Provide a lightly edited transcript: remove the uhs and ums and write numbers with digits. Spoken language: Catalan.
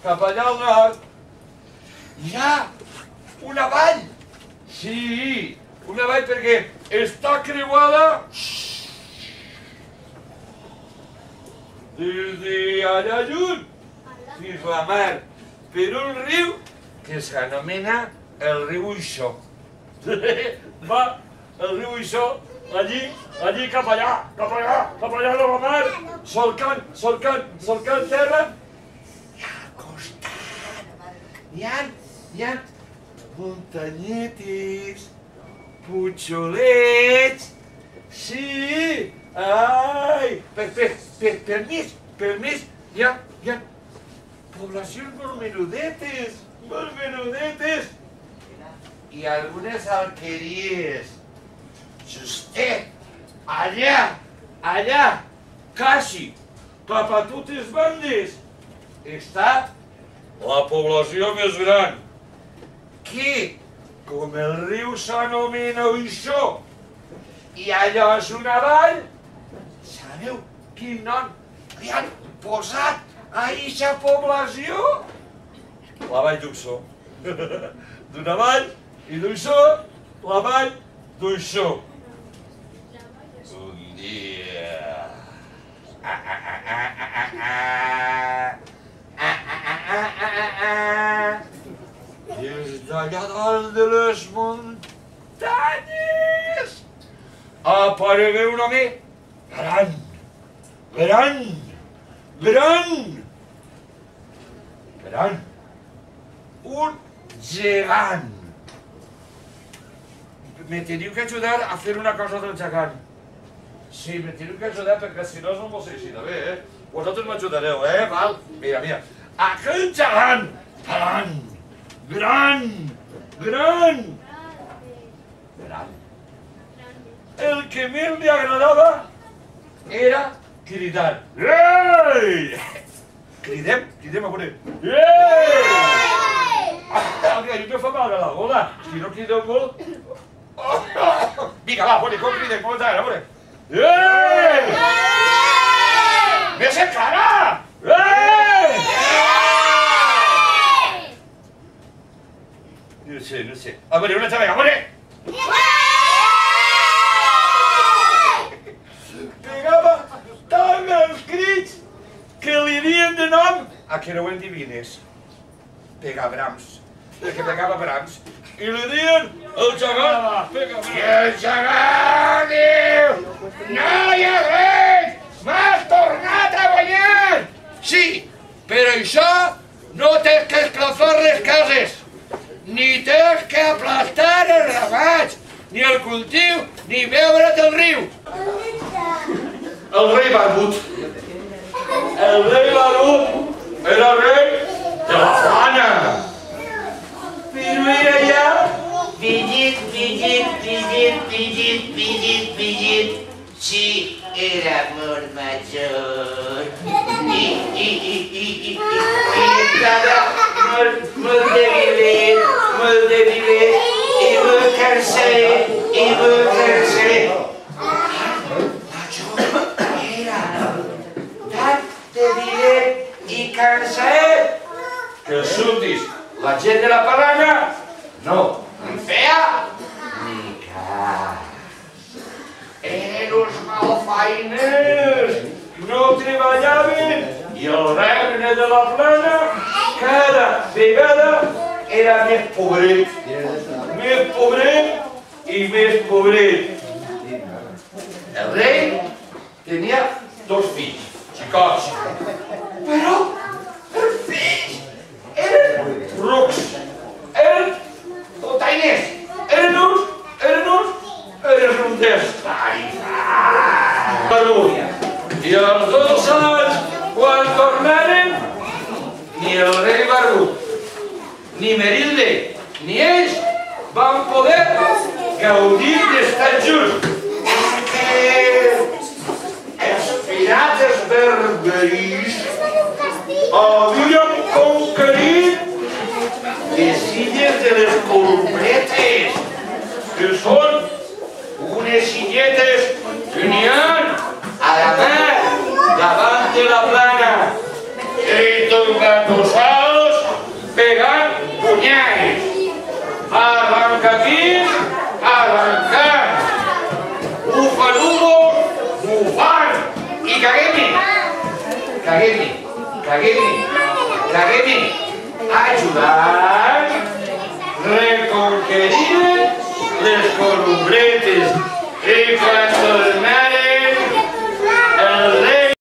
cap allà al nord, hi ha una vall. Sí, una vall perquè està creuada des d'allà lluny fins a la mar per un riu que s'anomena el riu Uixó. Va, el riu Uixó, allí cap allà de la mar, solcant terra. I al costat hi ha muntanyetes, puigolets, sí, ai, per més, hi ha poblacions molt menudetes, i algunes alqueries. Justet, allà, quasi, cap a totes bandes, està la població més gran, que, com el riu s'anomena Uixó, i allò és una vall, sabeu quin nom li han posat a eixa població? La vall d'Uixó. D'una vall i d'Uixó, la vall d'Uixó. Un dia... Des d'allà dalt de les muntanyes aparegué un home gran, un gegant. Me teniu que ajudar a fer una cosa del gegant. Sí, me teniu que ajudar perquè si no no m'ho sé així de bé, eh? Vosaltres m'ajudareu, val? Mira. Aquell gegant gran. El que més li agradava era cridar. Ei! Cridem a veure. Ei! Jo me fa mal a la gola. Si no crideu molt... Vinga, va, com cridem, com ens agrada, a veure. Ei! Més encara! Ei! No sé. A veure, una altra vegada, a veure! Pegava tant els crits que li dien de nom a que no ho endevines. Pegava brams. I li dien el gegant. I el gegant diu: no hi ha res! M'has tornat a guanyar! Sí, però això no tens que esclafar les cases, ni tens que aplastar els ramats, ni el cultiu, ni beure't el riu. El rei Barbut era rei de la Plana. Però era ja pillit. Sí, era molt major. I estava molt debilet, i molt cansat. I cansat que els súbdits, la gent de la Plana, no en feia ni cas. Eren uns malfeiners, no treballaven i el regne de la Plana cada vegada era més pobret i més pobret. El rei tenia dos fills, xicots, però els fills eren rucs, eren totainers, eren uns i als 2 anys, quan tornaren, ni el rei Barbut, ni Merilde, ni ells van poder gaudir d'estar junts. Els pirates berberís havien conquerit les illes de les Columbretes, que són unes illetes que n'hi ha a la mar davant de la Plana. I també engatusados pegant punyals. Arrancaquins, arrancant. Bufaludos, bufant. I caguem-hi, ajudant, reconquerint les columbretes. I